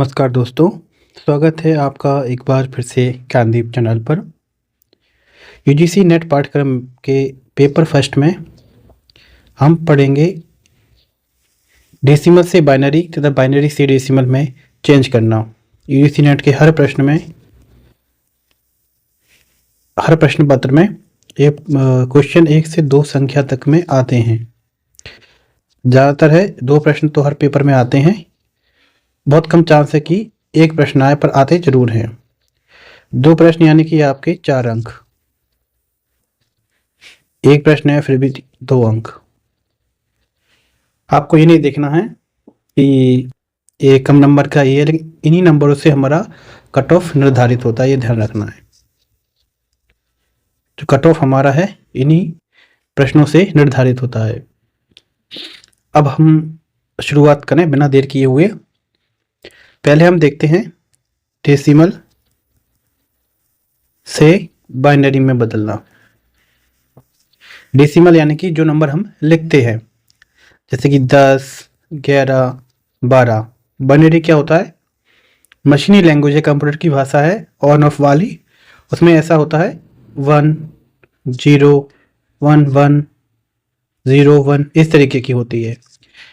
नमस्कार दोस्तों, स्वागत है आपका एक बार फिर से ज्ञानदीप चैनल पर। यूजीसी नेट पाठ्यक्रम के पेपर फर्स्ट में हम पढ़ेंगे डेसिमल से बाइनरी तथा बाइनरी से डेसिमल में चेंज करना। यूजीसी नेट के हर प्रश्न पत्र में एक क्वेश्चन 1 से 2 संख्या तक में आते हैं। ज़्यादातर है 2 प्रश्न तो हर पेपर में आते हैं, बहुत कम चांस है कि एक प्रश्न आए, पर आते जरूर हैं। 2 प्रश्न यानी कि आपके 4 अंक, एक प्रश्न है फिर भी 2 अंक। आपको ये नहीं देखना है कि ये कम नंबर का ये है, लेकिन इन्हीं नंबरों से हमारा कट ऑफ निर्धारित होता है, ये ध्यान रखना है। जो कट ऑफ हमारा है इन्हीं प्रश्नों से निर्धारित होता है। अब हम शुरुआत करें बिना देर किए हुए। पहले हम देखते हैं डेसिमल से बाइनरी में बदलना। डेसिमल यानी कि जो नंबर हम लिखते हैं, जैसे कि 10, 11, 12। बाइनरी क्या होता है? मशीनी लैंग्वेज है, कंप्यूटर की भाषा है, ऑन ऑफ वाली। उसमें ऐसा होता है 1 0 1 1 0 1, इस तरीके की होती है।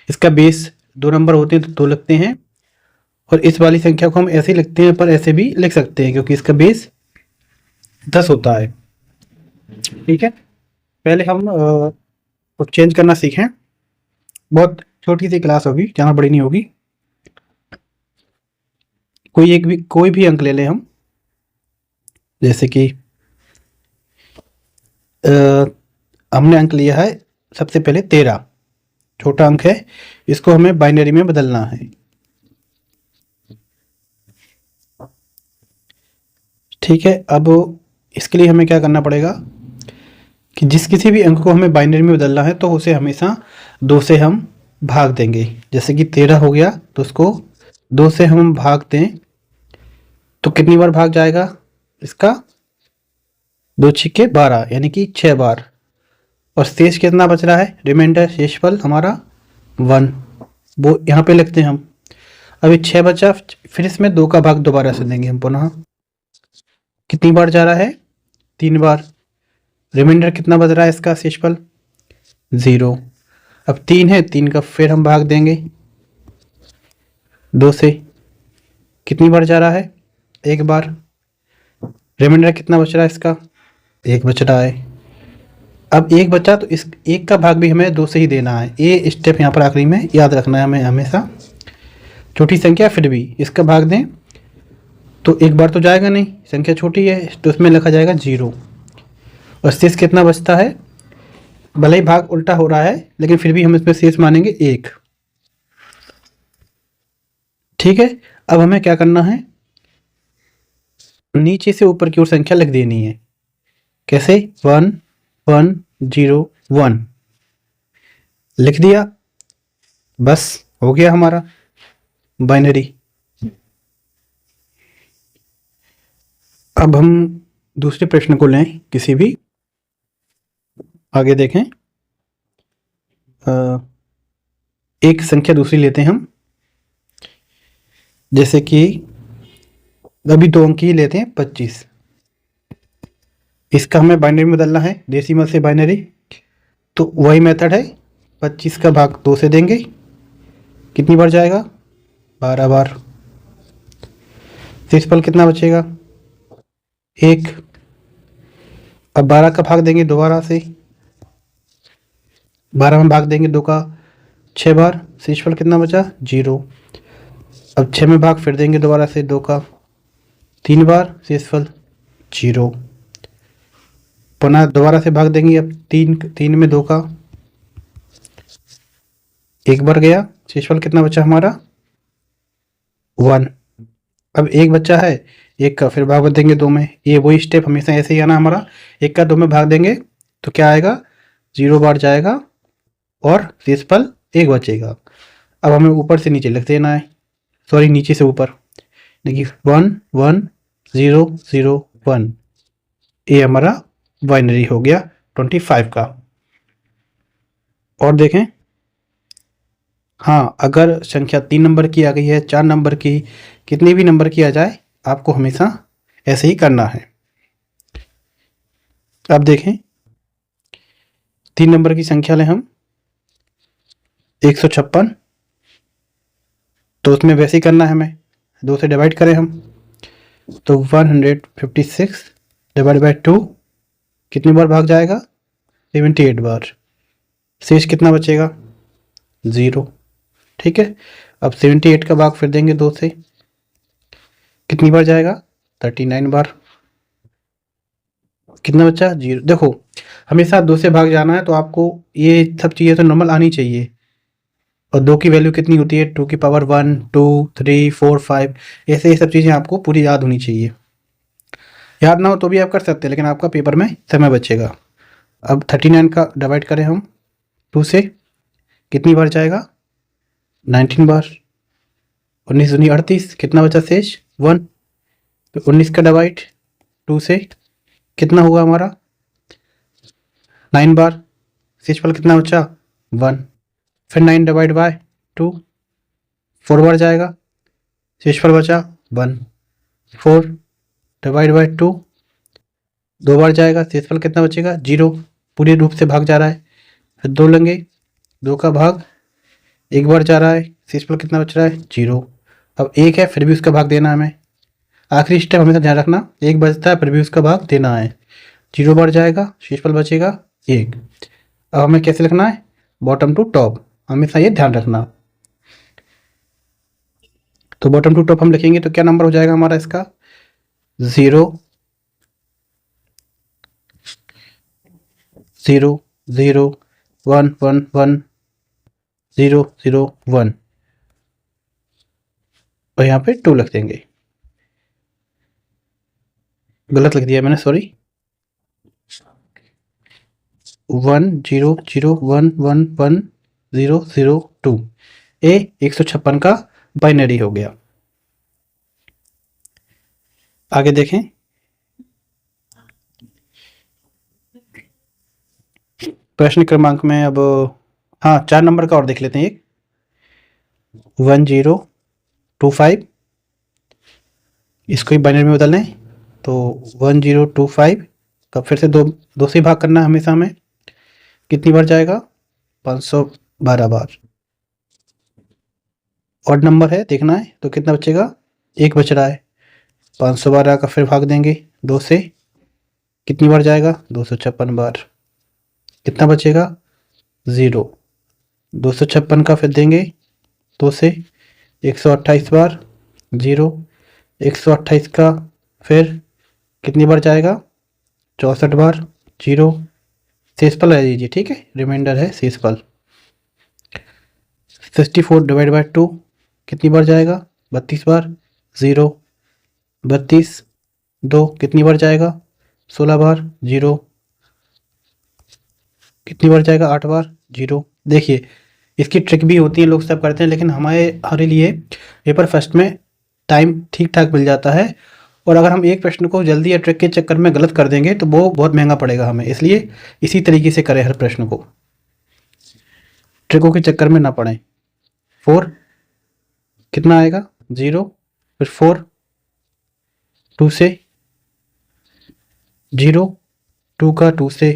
इसका बेस 2 नंबर होते हैं तो 2 लिखते हैं, और इस वाली संख्या को हम ऐसे ही लिखते हैं, पर ऐसे भी लिख सकते हैं क्योंकि इसका बेस 10 होता है। ठीक है, पहले हम कुछ चेंज करना सीखें। बहुत छोटी सी क्लास होगी, ज़्यादा बड़ी नहीं होगी। कोई भी अंक ले लें हम, जैसे कि हमने अंक लिया है सबसे पहले 13, छोटा अंक है, इसको हमें बाइनरी में बदलना है। ठीक है, अब इसके लिए हमें क्या करना पड़ेगा कि किसी भी अंक को हमें बाइनरी में बदलना है तो उसे हमेशा 2 से हम भाग देंगे। जैसे कि 13 हो गया तो उसको 2 से हम भाग दें तो कितनी बार भाग जाएगा इसका? 2 छिक्के 12, यानी कि 6 बार। और शेष कितना बच रहा है? रिमाइंडर, शेषफल हमारा 1, वो यहाँ पे लिखते हैं हम। अभी 6 बचा, फिर इसमें 2 का भाग दोबारा से देंगे हम पुनः। कितनी बार जा रहा है? 3 बार। रिमाइंडर कितना बच रहा है इसका? शेषफल 0। अब 3 है, 3 का फिर हम भाग देंगे 2 से। कितनी बार जा रहा है? 1 बार। रिमाइंडर कितना बच रहा है इसका? 1 बच रहा है। अब 1 बचा तो इस 1 का भाग भी हमें 2 से ही देना है। ये स्टेप यहाँ पर आखिरी में याद रखना है हमें हमेशा। छोटी संख्या फिर भी इसका भाग दें तो 1 बार तो जाएगा नहीं, संख्या छोटी है, तो इसमें लिखा जाएगा 0। और शेष कितना बचता है? भले ही भाग उल्टा हो रहा है लेकिन फिर भी हम इसमें शेष मानेंगे 1। ठीक है, अब हमें क्या करना है? नीचे से ऊपर की ओर संख्या लिख देनी है। कैसे? 1 1 0 1 लिख दिया, बस हो गया हमारा बाइनरी। अब हम दूसरे प्रश्न को लें, किसी भी आगे देखें। एक संख्या दूसरी लेते हैं हम, जैसे कि अभी 2 अंक ही लेते हैं 25। इसका हमें बाइनरी में बदलना है, डेसिमल से बाइनरी। तो वही मेथड है, 25 का भाग 2 से देंगे। कितनी बार जाएगा? 12 बार। शेषफल कितना बचेगा? 1। अब 12 का भाग देंगे दोबारा से, 12 में भाग देंगे 2 का 6 बार। शेषफल कितना बचा? 0। अब 6 में भाग फिर देंगे दोबारा से 2 का 3 बार। शेषफल 0। पुनः दोबारा से भाग देंगे, अब 3 में 2 का 1 बार गया। शेषफल कितना बचा हमारा? 1। अब 1 बच्चा है, 1 का फिर भाग देंगे 2 में। ये वही स्टेप हमेशा ऐसे ही आना हमारा। 1 का 2 में भाग देंगे तो क्या आएगा? 0 बार जाएगा और शेषफल 1 बचेगा। अब हमें ऊपर से नीचे लिख देना है, सॉरी नीचे से ऊपर। देखिए 1 1 0 0 1, ये हमारा बाइनरी हो गया 25 का। और देखें हाँ, अगर संख्या 3 नंबर की आ गई है, 4 नंबर की, कितनी भी नंबर की आ जाए, आपको हमेशा ऐसे ही करना है। अब देखें, 3 नंबर की संख्या लें हम 156, तो उसमें वैसे ही करना है हमें, 2 से डिवाइड करें हम, तो 156 डिवाइड बाय 2 कितनी बार भाग जाएगा? 78 बार। शेष कितना बचेगा? 0। ठीक है, अब 78 का भाग फिर देंगे 2 से, कितनी बार जाएगा? 39 बार। कितना बचा? 0। देखो, हमेशा 2 से भाग जाना है, तो आपको ये सब चीज़ें तो नॉर्मल आनी चाहिए। और 2 की वैल्यू कितनी होती है? 2 की पावर 1, 2, 3, 4, 5, ऐसे ये सब चीज़ें आपको पूरी याद होनी चाहिए। याद ना हो तो भी आप कर सकते हैं, लेकिन आपका पेपर में समय बचेगा। अब 39 का डिवाइड करें हम 2 से, कितनी बार जाएगा? 19 बार। 19 दूनी 38, कितना बचा शेष? 1। तो 19 का डिवाइड 2 से कितना हुआ हमारा? 9 बार। शेषफल कितना बचा? 1। फिर 9 डिवाइड बाय 2, 4 बार जाएगा। शेषफल बचा 1। 4 डिवाइड बाय 2, 2 बार जाएगा। शेषफल कितना बचेगा? 0। पूरी रूप से भाग जा रहा है। फिर 2 लेंगे, 2 का भाग 1 बार जा रहा है। शेषफल कितना बच रहा है? 0। अब 1 है, फिर भी उसका भाग देना है हमें। आखिरी स्टेप हमेशा ध्यान रखना, 1 बचता है फिर भी उसका भाग देना है। 0 बार जाएगा, शेषफल बचेगा 1। अब हमें कैसे लिखना है? बॉटम टू टॉप, हमेशा ये ध्यान रखना। तो बॉटम टू टॉप हम लिखेंगे तो क्या नंबर हो जाएगा हमारा इसका? 0, 0, 0, 1, 1, 1, 0, 0, 1, और यहाँ पे 2 लिख देंगे। गलत लिख दिया मैंने, सॉरी। 1, 0, 0, 1, 1, 1, 0, 0, 2। ए 156 का बाइनरी हो गया। आगे देखें, प्रश्न क्रमांक में अब, हाँ, 4 नंबर का और देख लेते हैं। एक 1025, इसको ही बाइनरी में बदल लें, तो 1025 का फिर से दो से भाग करना है हमेशा हमें। कितनी बार जाएगा? 512 बार। ऑड नंबर है, देखना है, तो कितना बचेगा? 1 बच रहा है। 512 का फिर भाग देंगे 2 से, कितनी बार जाएगा? 256 बार। कितना बचेगा? 0। 256 का फिर देंगे 2 से, 128 बार। 0। 128 का फिर कितनी बार जाएगा? 64 बार। 0। शेषफल ले लीजिए, ठीक है, रिमाइंडर है शेषफल। 64 डिवाइड बाय 2 कितनी बार जाएगा? 32 बार। 0। 32, 2 कितनी बार जाएगा? 16 बार। 0 कितनी बार जाएगा? 8 बार। 0। देखिए, इसकी ट्रिक भी होती है, लोग सब करते हैं, लेकिन हमारे लिए पेपर फर्स्ट में टाइम ठीक ठाक मिल जाता है। और अगर हम एक प्रश्न को जल्दी या ट्रिक के चक्कर में गलत कर देंगे तो वो बहुत महंगा पड़ेगा हमें, इसलिए इसी तरीके से करें हर प्रश्न को, ट्रिकों के चक्कर में ना पड़ें। 4 कितना आएगा? 0। फिर 4, 2 से 0, 2 का 2 से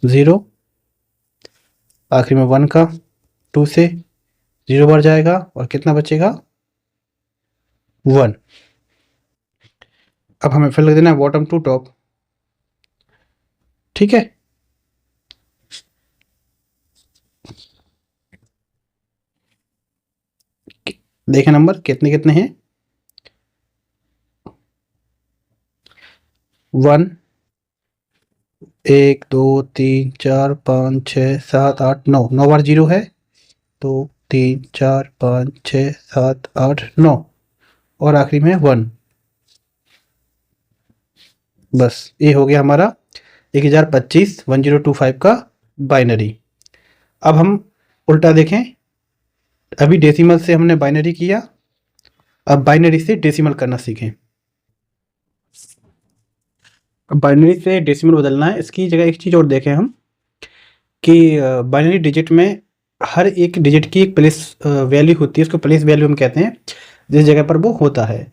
0, आखिरी में 1 का 2 से 0 बार जाएगा, और कितना बचेगा? 1। अब हमें फिर लग देना है बॉटम टू टॉप, ठीक है। देखें नंबर कितने कितने हैं। 1, 1, 2, 3, 4, 5, 6, 7, 8, 9, 9 बार 0 है, तो 3, 4, 5, 6, 7, 8, 9, और आखिरी में 1। बस ये हो गया हमारा 1025 1025 का बाइनरी। अब हम उल्टा देखें, अभी डेसिमल से हमने बाइनरी किया, अब बाइनरी से डेसिमल करना सीखें। अब बाइनरी से डेसिमल बदलना है, इसकी जगह एक चीज़ और देखें हम कि बाइनरी डिजिट में हर एक डिजिट की एक प्लेस वैल्यू होती है, उसको प्लेस वैल्यू हम कहते हैं, जिस जगह पर वो होता है।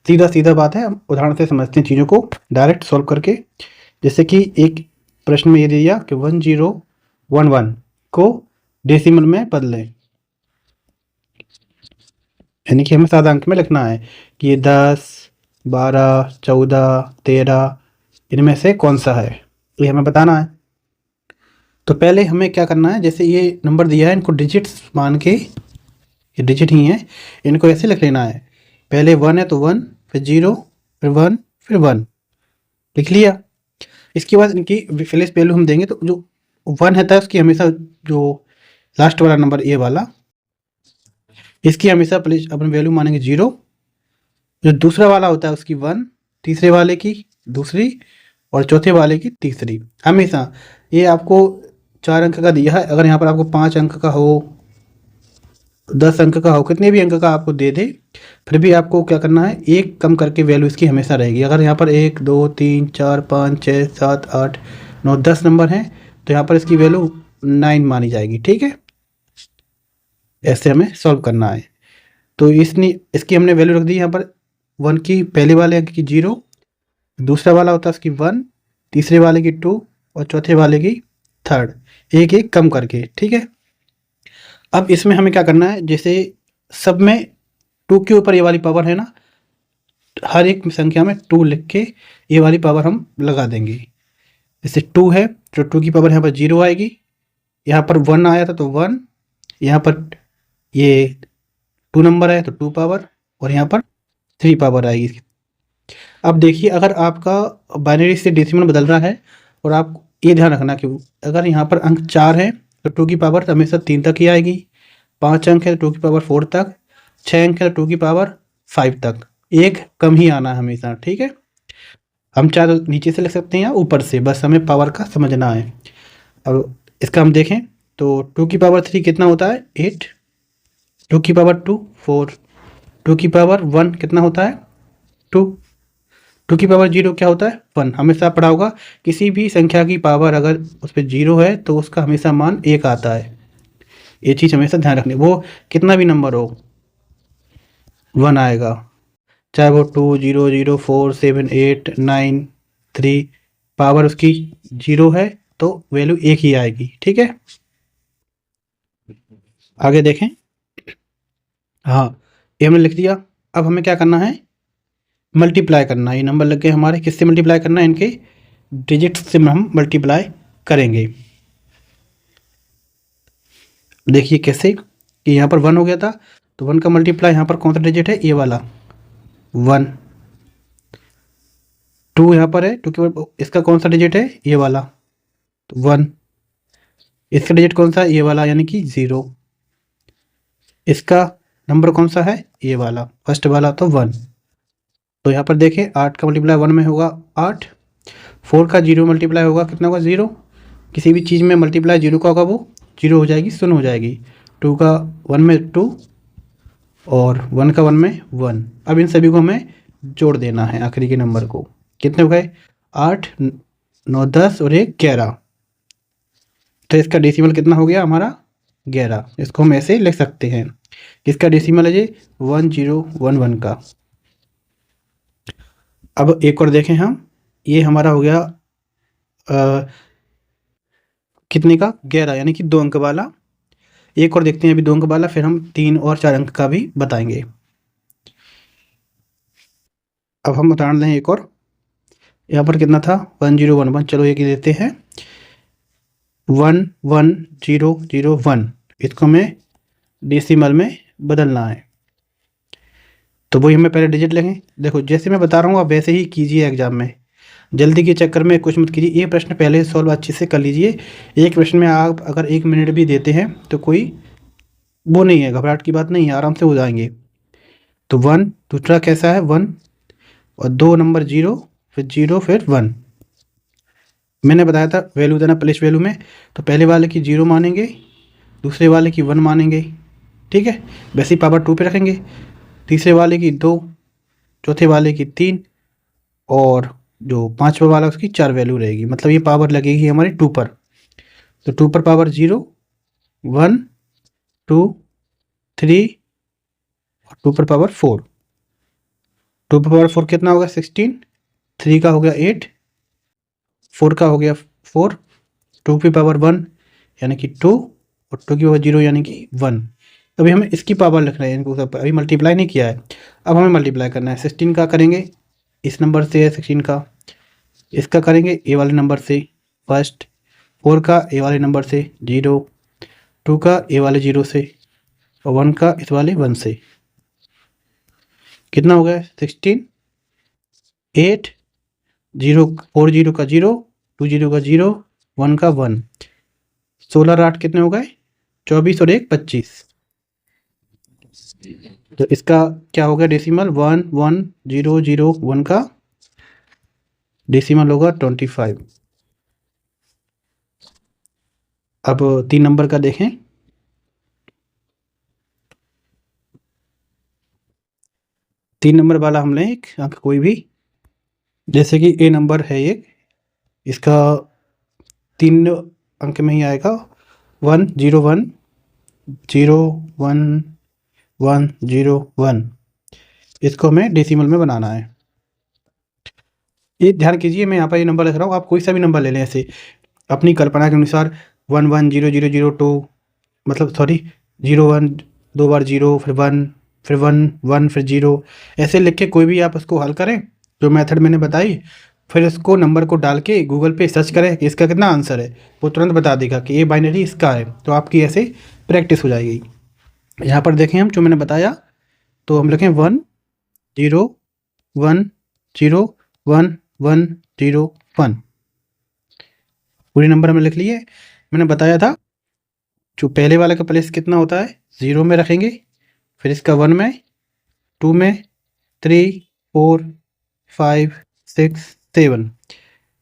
सीधा सीधा बात है, हम उदाहरण से समझते हैं चीज़ों को डायरेक्ट सॉल्व करके। जैसे कि एक प्रश्न में ये दिया कि 1011 को डेसिमल में बदलें, यानी कि हमें सादा अंक में लिखना है कि ये 10, 12, 14, 13 इनमें से कौन सा है, ये हमें बताना है। तो पहले हमें क्या करना है, जैसे ये नंबर दिया है इनको डिजिट्स मान के, ये डिजिट ही है, इनको ऐसे लिख लेना है। पहले 1 है तो 1, फिर 0, फिर 1, फिर 1 लिख लिया। इसके बाद इनकी प्लेस वैल्यू हम देंगे, तो जो 1 रहता है उसकी हमेशा जो लास्ट वाला नंबर ये वाला, इसकी हमेशा प्लेस अपन वैल्यू मानेंगे 0। जो दूसरा वाला होता है उसकी 1, तीसरे वाले की दूसरी और चौथे वाले की तीसरी। हमेशा ये आपको 4 अंक का दिया है, अगर यहाँ पर आपको 5 अंक का हो, 10 अंक का हो, कितने भी अंक का आपको दे दे, फिर भी आपको क्या करना है, एक कम करके वैल्यू इसकी हमेशा रहेगी। अगर यहाँ पर 1, 2, 3, 4, 5, 6, 7, 8, 9, 10 नंबर हैं तो यहाँ पर इसकी वैल्यू 9 मानी जाएगी। ठीक है, ऐसे हमें सॉल्व करना है। तो इसकी हमने वैल्यू रख दी यहाँ पर 1 की, पहले वाले अंक की 0, दूसरा वाला होता है उसकी 1, तीसरे वाले की 2 और चौथे वाले की 3, एक एक कम करके। ठीक है, अब इसमें हमें क्या करना है, जैसे सब में 2 के ऊपर ये वाली पावर है ना, हर एक संख्या में 2 लिख के ये वाली पावर हम लगा देंगे। जैसे 2 है तो 2 की पावर यहाँ पर 0 आएगी, यहाँ पर 1 आया था तो 1, यहाँ पर ये 2 नंबर आया तो 2 पावर, और यहाँ पर 3 पावर आएगी। अब देखिए, अगर आपका बाइनरी से डेसिमल बदल रहा है, और आप ये ध्यान रखना कि अगर यहाँ पर अंक 4 है तो 2 की पावर हमेशा 3 तक ही आएगी, 5 अंक है तो 2 की पावर 4 तक, 6 अंक है तो 2 की पावर 5 तक, एक कम ही आना है हमेशा। ठीक है, हम चाहे तो नीचे से लिख सकते हैं या ऊपर से, बस हमें पावर का समझना है। अब इसका हम देखें तो 2 की पावर 3 कितना होता है, 8, 2 की पावर 2 4, 2 की पावर 1 कितना होता है, 2, 2 की पावर 0 क्या होता है, 1। हमेशा पढ़ा होगा किसी भी संख्या की पावर अगर उस पर 0 है तो उसका हमेशा मान 1 आता है। ये चीज़ हमेशा ध्यान रखनी, वो कितना भी नंबर हो 1 आएगा, चाहे वो 2, 0, 0, 4, 7, 8, 9, 3, पावर उसकी 0 है तो वैल्यू 1 ही आएगी। ठीक है, आगे देखें। हाँ, ये हमने लिख दिया। अब हमें क्या करना है, मल्टीप्लाई करना है। ये नंबर लग गए हमारे, किससे मल्टीप्लाई करना है, इनके डिजिट्स से हम मल्टीप्लाई करेंगे। देखिए कैसे, कि यहाँ पर 1 हो गया था तो 1 का मल्टीप्लाई यहाँ पर कौन सा डिजिट है, ये वाला 1, 2 यहाँ पर है, 2 के इसका कौन सा डिजिट है, ये वाला तो 1, इसका डिजिट कौन सा है, ये वाला यानी कि 0, इसका नंबर कौन सा है, ये वाला फर्स्ट वाला तो 1। तो यहाँ पर देखें 8 का मल्टीप्लाई 1 में होगा 8, 4 का 0 मल्टीप्लाई होगा कितना होगा, 0। किसी भी चीज़ में मल्टीप्लाई 0 का होगा वो 0 हो जाएगी, शून्य हो जाएगी। 2 का 1 में 2 और 1 का 1 में 1। अब इन सभी को हमें जोड़ देना है आखिरी के नंबर को। कितने हो गए, 8, 9, 10 और 1 11। तो इसका डेसिमल कितना हो गया हमारा, 11। इसको हम ऐसे लिख सकते हैं, इसका डेसिमल है ये 1011 का। अब एक और देखें हम, ये हमारा हो गया कितने का, 11, यानी कि 2 अंक वाला। एक और देखते हैं अभी 2 अंक वाला, फिर हम 3 और 4 अंक का भी बताएंगे। अब हम उदाहरण लें एक और, यहाँ पर कितना था 1011, चलो एक ही देते हैं 11001। इसको हमें डेसिमल में बदलना है, तो वही हमें पहले डिजिट लेंगे। देखो जैसे मैं बता रहा हूँ आप वैसे ही कीजिए एग्जाम में, जल्दी के चक्कर में कुछ मत कीजिए। ये प्रश्न पहले सॉल्व अच्छे से कर लीजिए। एक प्रश्न में आप अगर 1 मिनट भी देते हैं तो कोई वो नहीं है, घबराहट की बात नहीं है, आराम से हो जाएंगे। तो 1, दूसरा कैसा है 1 और 2 नंबर 0, फिर 0 फिर 1। मैंने बताया था वैल्यू देना प्लेस वैल्यू में, तो पहले वाले की 0 मानेंगे, दूसरे वाले की 1 मानेंगे। ठीक है, वैसे ही पावर 2 पे रखेंगे, तीसरे वाले की 2, चौथे वाले की 3 और जो पाँचवा वाला उसकी 4 वैल्यू रहेगी। मतलब ये पावर लगेगी हमारी 2 पर, तो 2 पर पावर 0, 1 2 3 और 2 पर पावर 4। 2 पर पावर 4 कितना होगा 16, 3 का हो गया 8, 4 का हो गया 4, 2 की पावर 1 यानी कि 2 और 2 की पावर 0 यानी कि 1। अभी हमें इसकी पावर लिखना है, इनको सब अभी मल्टीप्लाई नहीं किया है, अब हमें मल्टीप्लाई करना है। 16 का करेंगे, इस नंबर से है 16 का, इसका करेंगे ए वाले नंबर से फर्स्ट, 4 का ए वाले नंबर से 0, 2 का ए वाले 0 से और 1 का इस वाले 1 से। कितना हो गया 16, 8, 0 4 0 का 0, 2 0 का 0, 1 का 1, 16 और 8 कितने हो गए 24 और 1 25। तो इसका क्या हो गया डेसिमल 1 1 0 0 1 का डेसिमल होगा 25। अब 3 नंबर का देखें। 3 नंबर वाला हम लें एक अंक कोई भी, जैसे कि ए नंबर है एक, इसका 3 अंक में ही आएगा 1 0 1 0 1 1 0 1। इसको हमें डेसिमल में बनाना है। ये ध्यान कीजिए, मैं यहाँ पर ये नंबर लिख रहा हूँ, आप कोई सा भी नंबर ले लें ऐसे अपनी कल्पना के अनुसार। 1 1 0 0 0 2, मतलब सॉरी 0 1 2 बार 0 फिर 1 फिर 1 1 फिर 0, ऐसे लिख के कोई भी आप उसको हल करें जो मेथड मैंने बताई, फिर इसको नंबर को डाल के गूगल पे सर्च करें कि इसका कितना आंसर है, वो तुरंत बता देगा कि ये बाइनरी इसका है। तो आपकी ऐसे प्रैक्टिस हो जाएगी। यहाँ पर देखें हम जो मैंने बताया, तो हम लिखें 1 0 1 0 1 1 0 1, पूरे नंबर हमें लिख लिए। मैंने बताया था जो पहले वाले का प्लेस कितना होता है 0 में रखेंगे, फिर इसका 1 में, 2 में, 3 4 5 6 7,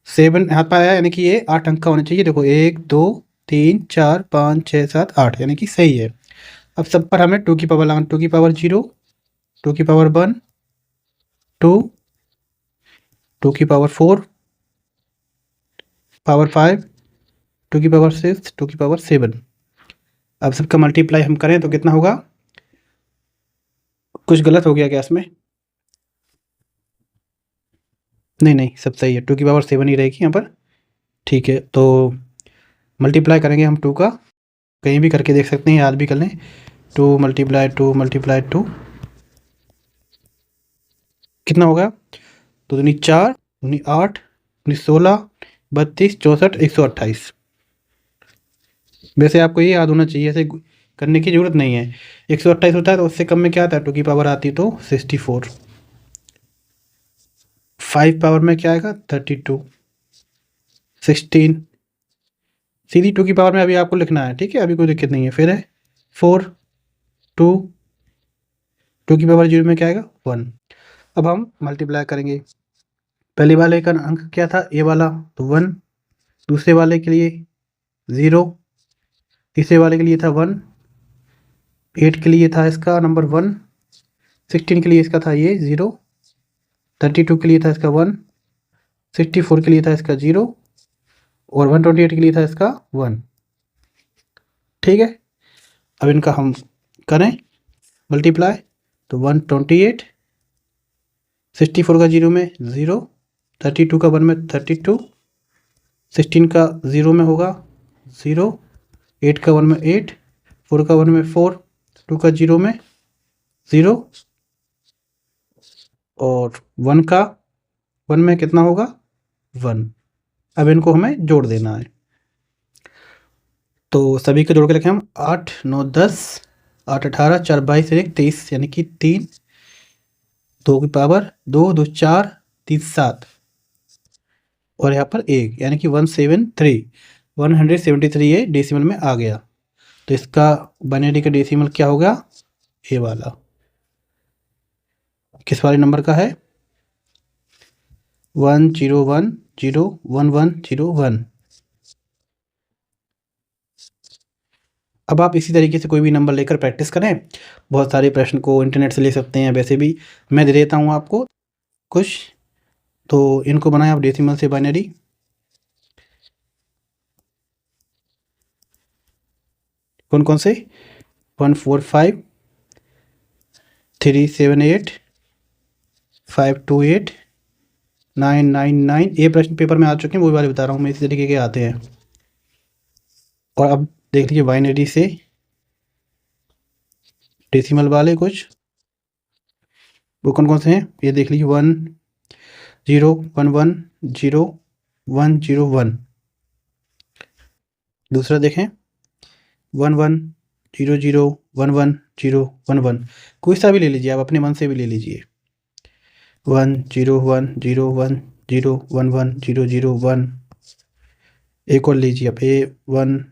7 यहाँ पर आया यानी कि ये 8 अंक का होना चाहिए। देखो 1 2 3 4 5 6 7 8 यानी कि सही है। अब सब पर हमें 2 की पावर लगाना, 2 की पावर 0, 2 की पावर 1 2, 2 की पावर 4 पावर 5, 2 की पावर 6, 2 की पावर 7। अब सबका मल्टीप्लाई हम करें तो कितना होगा, कुछ गलत हो गया क्या इसमें, नहीं नहीं सब सही है, 2 की पावर 7 ही रहेगी यहाँ पर। ठीक है, तो मल्टीप्लाई करेंगे हम 2 का, कहीं भी करके देख सकते हैं, याद भी कर लें। 2 मल्टीप्लाई 2 मल्टीप्लाई 2 कितना होगा, 2 दूनी 4 दूनी 8 दूनी 16 32 64 128। वैसे आपको ये याद होना चाहिए, ऐसे करने की ज़रूरत नहीं है। 128 होता है तो उससे कम में क्या आता है, 2 की पावर आती तो 64, 5 पावर में क्या आएगा 32, 16, सीधी 2 की पावर में अभी आपको लिखना है, ठीक है, अभी कोई दिक्कत नहीं है। फिर है 4 2, 2 की पावर 0 में क्या आएगा 1। अब हम मल्टीप्लाई करेंगे, पहले वाले का अंक क्या था ए वाला तो 1, दूसरे वाले के लिए 0, तीसरे वाले के लिए था 1, 8 के लिए था इसका नंबर 1, 16 के लिए इसका था ये 0, 32 के लिए था इसका 1, 64 के लिए था इसका 0 और 128 के लिए था इसका 1। ठीक है, अब इनका हम करें मल्टीप्लाई, तो 128, 64 का 0 में 0, 32 का 1 में 32, 16 का 0 में होगा 0, 8 का 1 में 8, 4 का 1 में 4, 2 का 0 में 0 और 1 का 1 में कितना होगा 1। अब इनको हमें जोड़ देना है, तो सभी को जोड़ के लिखें हम 8 9 10 8 18 4 22 1 23 यानी कि 3, 2 की पावर 2 2 4 3 7 और यहाँ पर 1 यानी कि 173 ये डेसिमल में आ गया। तो इसका बाइनरी का डेसिमल क्या होगा, ए वाला। किस वाले नंबर का है 1 0 1 0 1 1 0 1। अब आप इसी तरीके से कोई भी नंबर लेकर प्रैक्टिस करें, बहुत सारे प्रश्न को इंटरनेट से ले सकते हैं, वैसे भी मैं दे देता हूँ आपको कुछ, तो इनको बनाएं आप डेसिमल से बाइनरी। कौन कौन से, 145 378 528 999। ये प्रश्न पेपर में आ चुके हैं, वो वाले बता रहा हूँ मैं, इसी तरीके के आते हैं। और अब देख लीजिए बाइनरी से डेसिमल वाले कुछ, वो कौन कौन से हैं ये देख लीजिए। 1 0 1 1 0 1 0 1। दूसरा देखें 11 0 0 11 0 11। कोई सा भी ले लीजिए, आप अपने मन से भी ले लीजिए। 1 0 1 0 1 0 11 0 0 1। एक और लीजिए आप, 1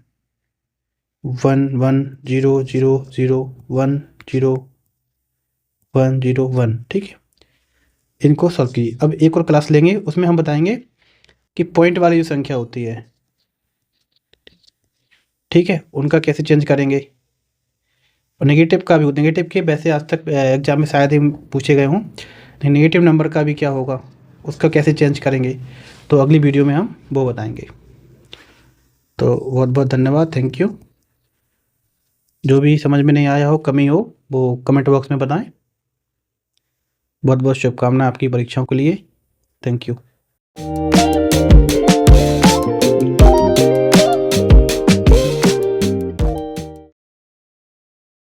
1 1 0 0 0 1 0 1 0 1। ठीक है, इनको सॉल्व कीजिए। अब एक और क्लास लेंगे, उसमें हम बताएंगे कि पॉइंट वाली जो संख्या होती है, ठीक है, उनका कैसे चेंज करेंगे। और नेगेटिव का भी, नेगेटिव के वैसे आज तक एग्जाम में शायद ही पूछे गए हों, नेगेटिव नंबर का भी क्या होगा, उसका कैसे चेंज करेंगे, तो अगली वीडियो में हम वो बताएंगे। तो बहुत बहुत धन्यवाद, थैंक यू। जो भी समझ में नहीं आया हो, कमी हो, वो कमेंट बॉक्स में बताएं। बहुत बहुत शुभकामनाएं आपकी परीक्षाओं के लिए, थैंक यू।